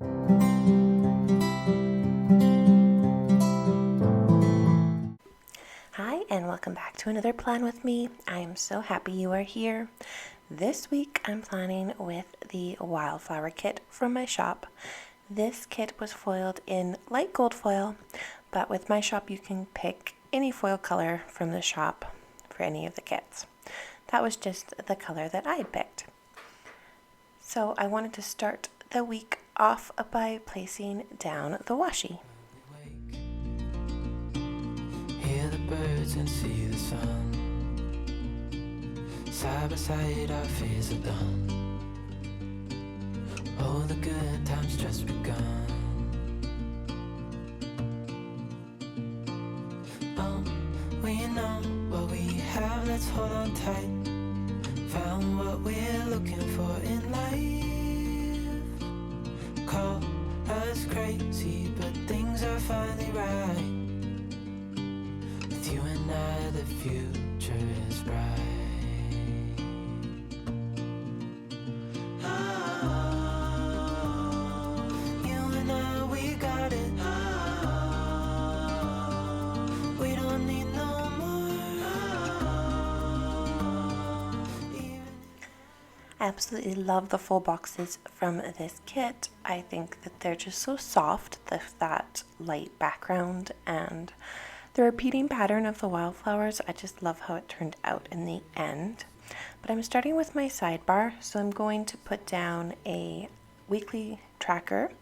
Hi, and welcome back to another plan with me. I am so happy you are here. This week I'm planning with the Wildflower kit from my shop. This kit was foiled in light gold foil, but with my shop you can pick any foil color from the shop for any of the kits. That was just the color that I picked. So I wanted to start the week off by placing down the washi. Hear the birds and see the sun. Side by side our fears are done. Oh, the good times just begun. Oh, we know what we have, let's hold on tight. Found what we're looking for in life. Call us crazy, but things are finally right. With you and I, the future is bright. You and I, we got it. We don't need no more. I absolutely love the full boxes from this kit. I think that they're just so soft with that light background and the repeating pattern of the wildflowers. I just love how it turned out in the end. But I'm starting with my sidebar, so I'm going to put down a weekly tracker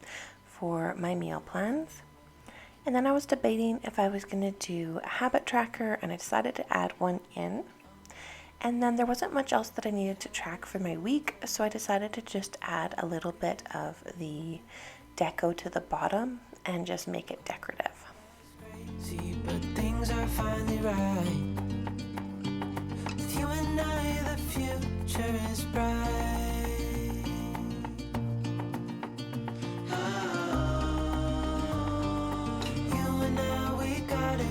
for my meal plans. And then I was debating if I was going to do a habit tracker, and I decided to add one in. And then there wasn't much else that I needed to track for my week, so I decided to just add a little bit of the deco to the bottom and just make it decorative. Crazy, but things are finally right. With you and I, the future is bright. You and I, we got it.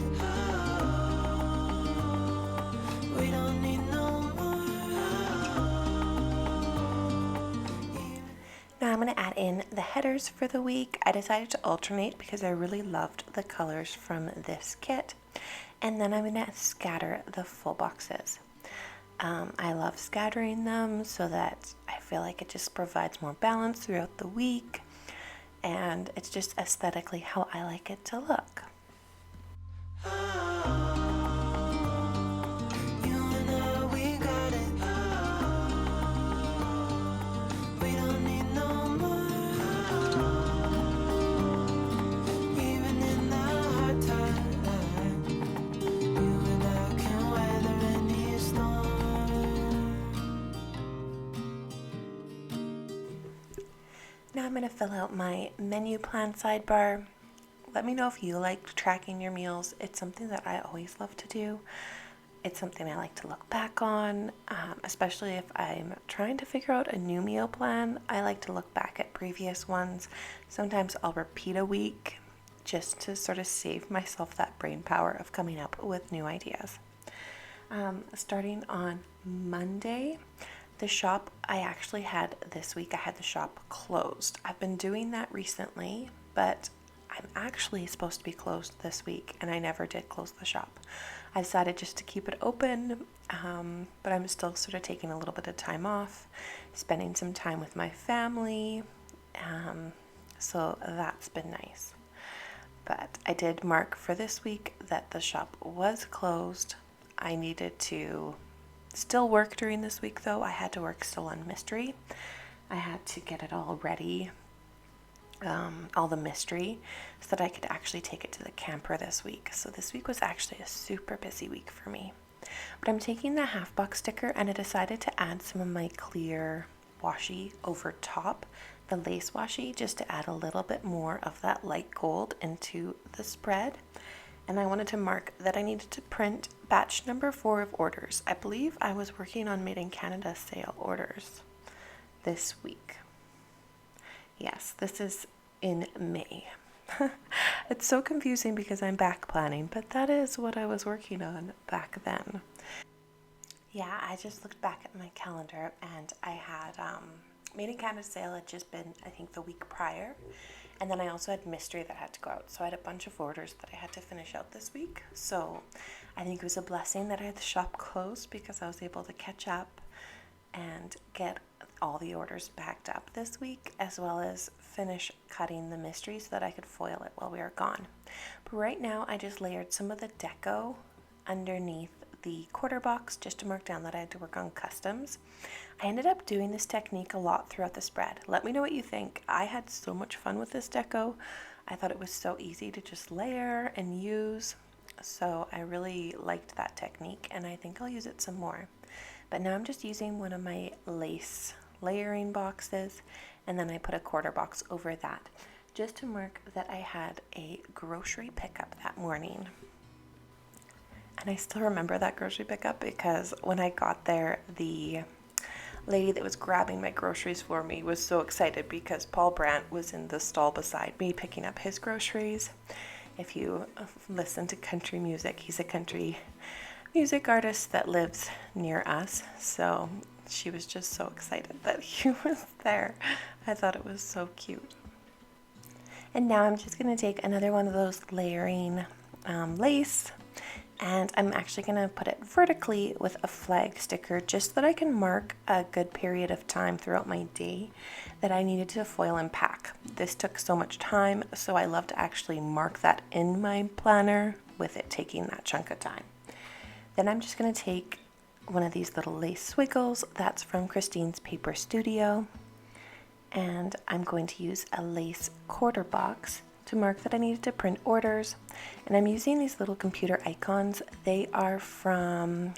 We don't need no more. Now I'm going to add in the headers for the week. I decided to alternate because I really loved the colors from this kit. And then I'm going to scatter the full boxes. I love scattering them so that I feel like it just provides more balance throughout the week. And it's just aesthetically how I like it to look. You and I, we got it. We don't need no more. Even in the hard time, you and I can weather any storm. Now I'm going to fill out my menu plan sidebar. Let me know if you like tracking your meals. It's something that I always love to do. It's something I like to look back on, especially if I'm trying to figure out a new meal plan. I like to look back at previous ones. Sometimes I'll repeat a week just to sort of save myself that brain power of coming up with new ideas. Starting on Monday, the shop I had the shop closed. I've been doing that recently, but I'm actually supposed to be closed this week, and I never did close the shop. I decided just to keep it open, but I'm still sort of taking a little bit of time off, spending some time with my family, so that's been nice. But I did mark for this week that the shop was closed. I needed to still work during this week, though. I had to work still on mystery. I had to get it all ready, all the mystery, so that I could actually take it to the camper this week. So this week was actually a super busy week for me. But I'm taking the half box sticker, and I decided to add some of my clear washi over top, the lace washi, just to add a little bit more of that light gold into the spread. And I wanted to mark that I needed to print batch number 4 of orders. I believe I was working on Made in Canada sale orders this week. Yes, this is in May. It's so confusing because I'm back planning, but that is what I was working on back then. Yeah, I just looked back at my calendar and I had Made in Canada sale had just been, I think, the week prior. And then I also had mystery that had to go out. So I had a bunch of orders that I had to finish out this week. So I think it was a blessing that I had the shop closed because I was able to catch up and get all the orders backed up this week, as well as finish cutting the mystery so that I could foil it while we were gone. But right now I just layered some of the deco underneath the quarter box just to mark down that I had to work on customs. I ended up doing this technique a lot throughout the spread. Let me know what you think. I had so much fun with this deco. I thought it was so easy to just layer and use. So I really liked that technique and I think I'll use it some more. But now I'm just using one of my lace layering boxes and then I put a quarter box over that just to mark that I had a grocery pickup that morning. And I still remember that grocery pickup because when I got there, the lady that was grabbing my groceries for me was so excited because Paul Brandt was in the stall beside me picking up his groceries. If you listen to country music, he's a country music artist that lives near us. So she was just so excited that he was there. I thought it was so cute. And now I'm just going to take another one of those layering lace. And I'm actually going to put it vertically with a flag sticker just so that I can mark a good period of time throughout my day that I needed to foil and pack. This took so much time, so I love to actually mark that in my planner with it taking that chunk of time. Then I'm just going to take one of these little lace swiggles. That's from Christine's Paper Studio. And I'm going to use a lace quarter box to mark that I needed to print orders. And I'm using these little computer icons. They are from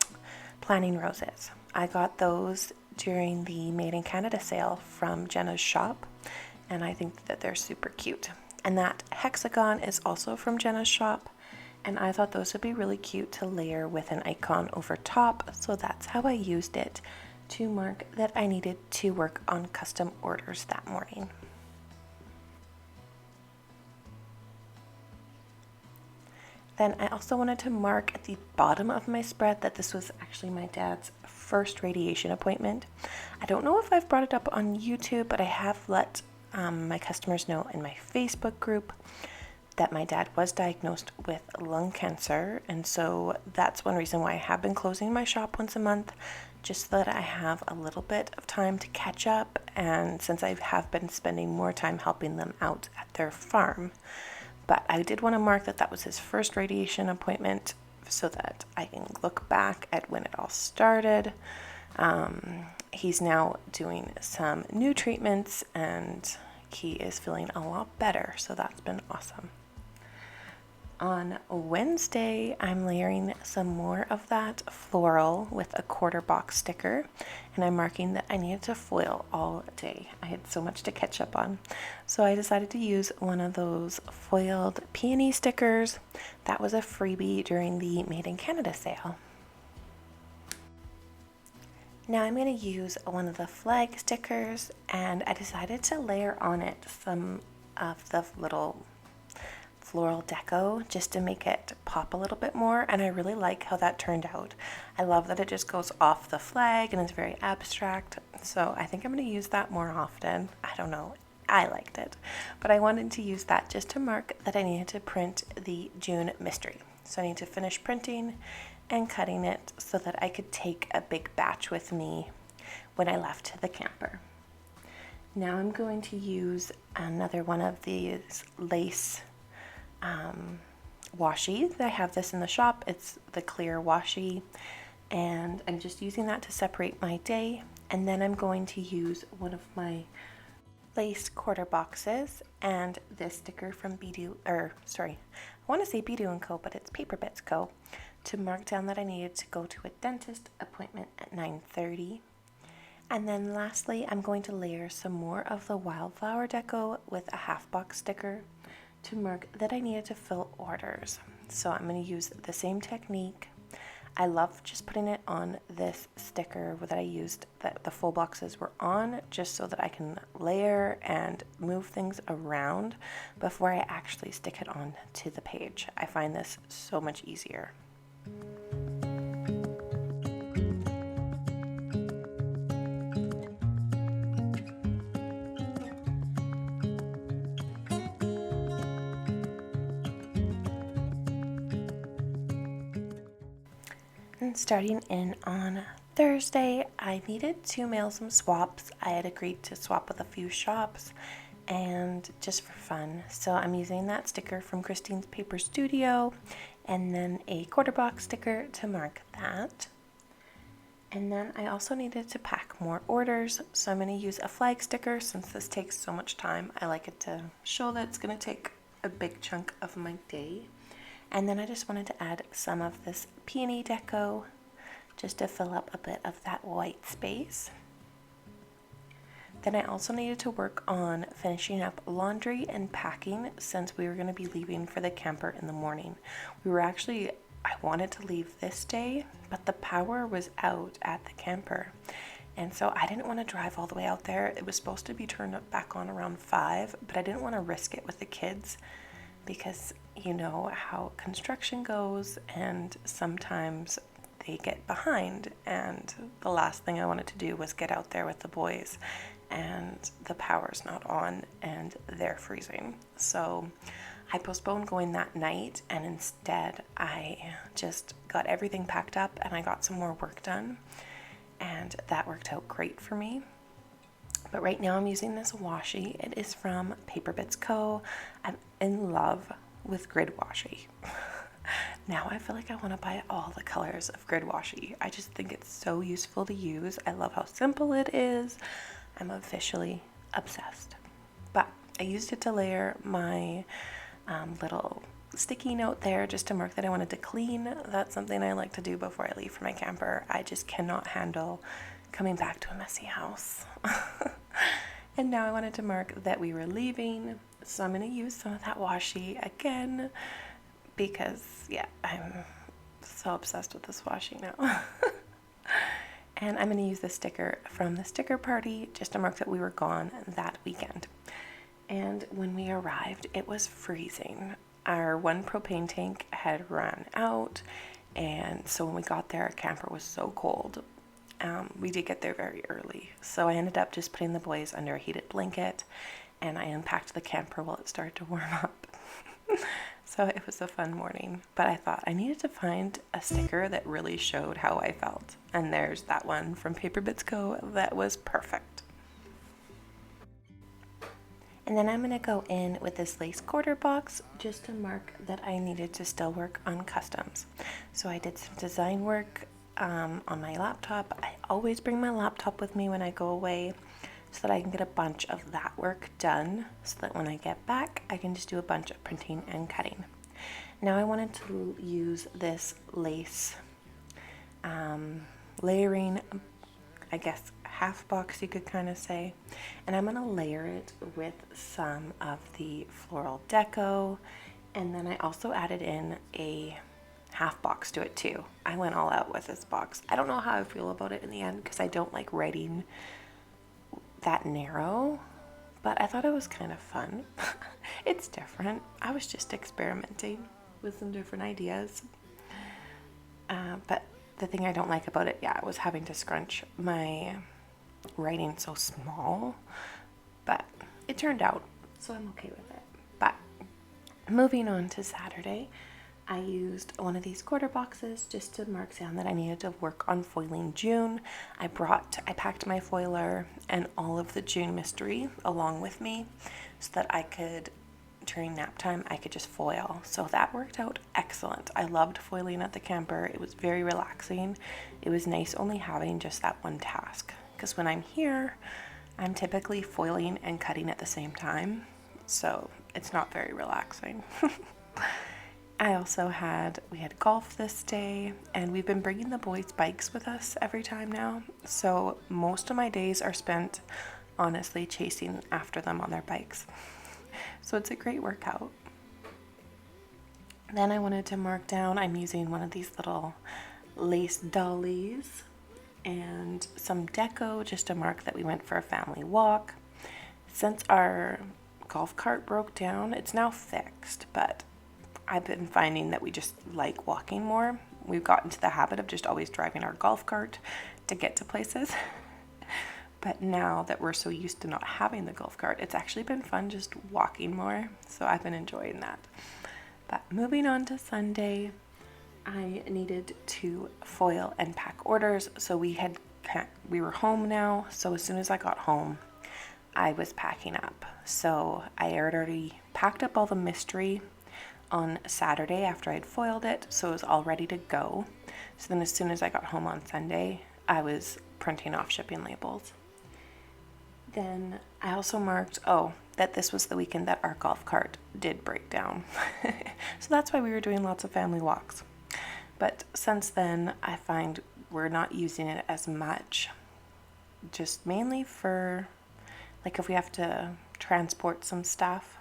Planning Roses. I got those during the Made in Canada sale from Jenna's shop, and I think that they're super cute. And that hexagon is also from Jenna's shop, and I thought those would be really cute to layer with an icon over top, so that's how I used it to mark that I needed to work on custom orders that morning. Then I also wanted to mark at the bottom of my spread that this was actually my dad's first radiation appointment. I don't know if I've brought it up on YouTube, but I have let my customers know in my Facebook group that my dad was diagnosed with lung cancer. And so that's one reason why I have been closing my shop once a month, just so that I have a little bit of time to catch up. And since I have been spending more time helping them out at their farm. But I did want to mark that that was his first radiation appointment so that I can look back at when it all started. He's now doing some new treatments and he is feeling a lot better, so that's been awesome. On Wednesday, I'm layering some more of that floral with a quarter box sticker, and I'm marking that I needed to foil all day. I had so much to catch up on. So I decided to use one of those foiled peony stickers. That was a freebie during the Made in Canada sale. Now I'm going to use one of the flag stickers, and I decided to layer on it some of the little floral deco just to make it pop a little bit more, and I really like how that turned out. I love that it just goes off the flag and it's very abstract, so I think I'm going to use that more often. I don't know, I liked it, but I wanted to use that just to mark that I needed to print the June mystery. So I need to finish printing and cutting it so that I could take a big batch with me when I left the camper. Now I'm going to use another one of these lace washi. I have this in the shop. It's the clear washi, and I'm just using that to separate my day. And then I'm going to use one of my lace quarter boxes and this sticker from I want to say Be-Do & Co, but it's Paper Bits Co, to mark down that I needed to go to a dentist appointment at 9:30. And then lastly, I'm going to layer some more of the Wildflower deco with a half box sticker to mark that I needed to fill orders. So I'm going to use the same technique. I love just putting it on this sticker that I used that the full boxes were on, just so that I can layer and move things around before I actually stick it on to the page. I find this so much easier. And starting in on Thursday, I needed to mail some swaps. I had agreed to swap with a few shops and just for fun. So I'm using that sticker from Christine's Paper Studio and then a quarter box sticker to mark that. And then I also needed to pack more orders, so I'm going to use a flag sticker since this takes so much time. I like it to show that it's going to take a big chunk of my day. And then I just wanted to add some of this peony deco just to fill up a bit of that white space. Then I also needed to work on finishing up laundry and packing since we were going to be leaving for the camper in the morning. I wanted to leave this day, but the power was out at the camper. And so I didn't want to drive all the way out there. It was supposed to be turned back on around 5, but I didn't want to risk it with the kids because you know how construction goes and sometimes they get behind, and the last thing I wanted to do was get out there with the boys and the power's not on and they're freezing. So I postponed going that night, and instead I just got everything packed up and I got some more work done, and that worked out great for me. But right now I'm using this washi. It is from Paper Bits Co. I'm in love with grid washi. Now I feel like I want to buy all the colors of grid washi. I just think it's so useful to use. I love how simple it is. I'm officially obsessed. But I used it to layer my little sticky note there just to mark that I wanted to clean. That's something I like to do before I leave for my camper. I just cannot handle coming back to a messy house. And now I wanted to mark that we were leaving, so I'm going to use some of that washi again because yeah, I'm so obsessed with this washi now. And I'm going to use the sticker from the sticker party just to mark that we were gone that weekend. And when we arrived, it was freezing. Our one propane tank had run out, and so when we got there, our camper was so cold. We did get there very early, so I ended up just putting the boys under a heated blanket, and I unpacked the camper while it started to warm up. So it was a fun morning, but I thought I needed to find a sticker that really showed how I felt, and there's that one from Paper Bits Co. that was perfect. And then I'm going to go in with this lace quarter box just to mark that I needed to still work on customs. So I did some design work on my laptop. I always bring my laptop with me when I go away so that I can get a bunch of that work done, so that when I get back I can just do a bunch of printing and cutting. Now I wanted to use this lace layering, I guess half box you could kind of say, and I'm going to layer it with some of the floral deco, and then I also added in a half box to it too. I went all out with this box. I don't know how I feel about it in the end because I don't like writing that narrow, but I thought it was kind of fun. It's different. I was just experimenting with some different ideas. But the thing I don't like about it, was having to scrunch my writing so small, but it turned out, so I'm okay with it. But moving on to Saturday, I used one of these quarter boxes just to mark down that I needed to work on foiling June. I packed my foiler and all of the June mystery along with me so that I could, during nap time, I could just foil. So that worked out excellent. I loved foiling at the camper. It was very relaxing. It was nice only having just that one task, because when I'm here, I'm typically foiling and cutting at the same time. So it's not very relaxing. We had golf this day, and we've been bringing the boys' bikes with us every time now. So most of my days are spent honestly chasing after them on their bikes. So it's a great workout. Then I wanted to mark down, I'm using one of these little lace dollies and some deco just to mark that we went for a family walk. Since our golf cart broke down, it's now fixed, but I've been finding that we just like walking more. We've gotten to the habit of just always driving our golf cart to get to places. But now that we're so used to not having the golf cart, it's actually been fun just walking more. So I've been enjoying that. But moving on to Sunday, I needed to foil and pack orders, so we were home now. So as soon as I got home, I was packing up. So I had already packed up all the mystery on Saturday after I'd foiled it, so it was all ready to go. So then as soon as I got home on Sunday, I was printing off shipping labels. Then I also marked, that this was the weekend that our golf cart did break down. So that's why we were doing lots of family walks. But since then, I find we're not using it as much. Just mainly for, like, if we have to transport some stuff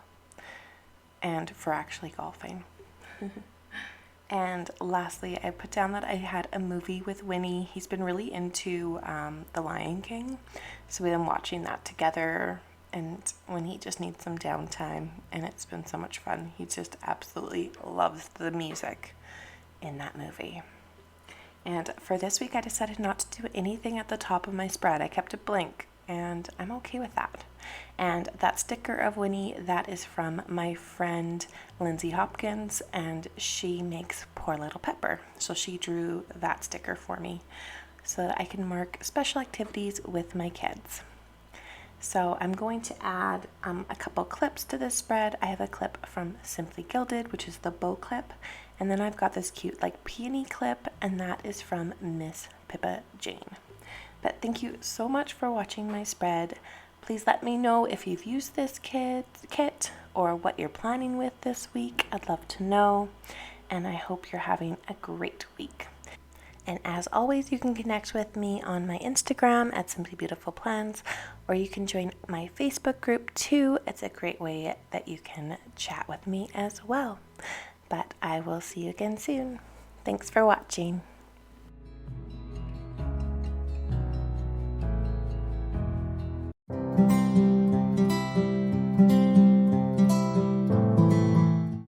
and for actually golfing. And lastly, I put down that I had a movie with Winnie. He's been really into The Lion King. So we've been watching that together, and when he just needs some downtime, and it's been so much fun. He just absolutely loves the music in that movie. And for this week, I decided not to do anything at the top of my spread. I kept it blank, and I'm okay with that. And that sticker of Winnie, that is from my friend Lindsay Hopkins, and she makes Poor Little Pepper. So she drew that sticker for me so that I can mark special activities with my kids. So I'm going to add a couple clips to this spread. I have a clip from Simply Gilded, which is the bow clip, and then I've got this cute like peony clip, and that is from Miss Pippa Jane. But thank you so much for watching my spread. Please let me know if you've used this kit or what you're planning with this week. I'd love to know, and I hope you're having a great week. And as always, you can connect with me on my Instagram at Simply Beautiful Plans, or you can join my Facebook group too. It's a great way that you can chat with me as well. But I will see you again soon. Thanks for watching.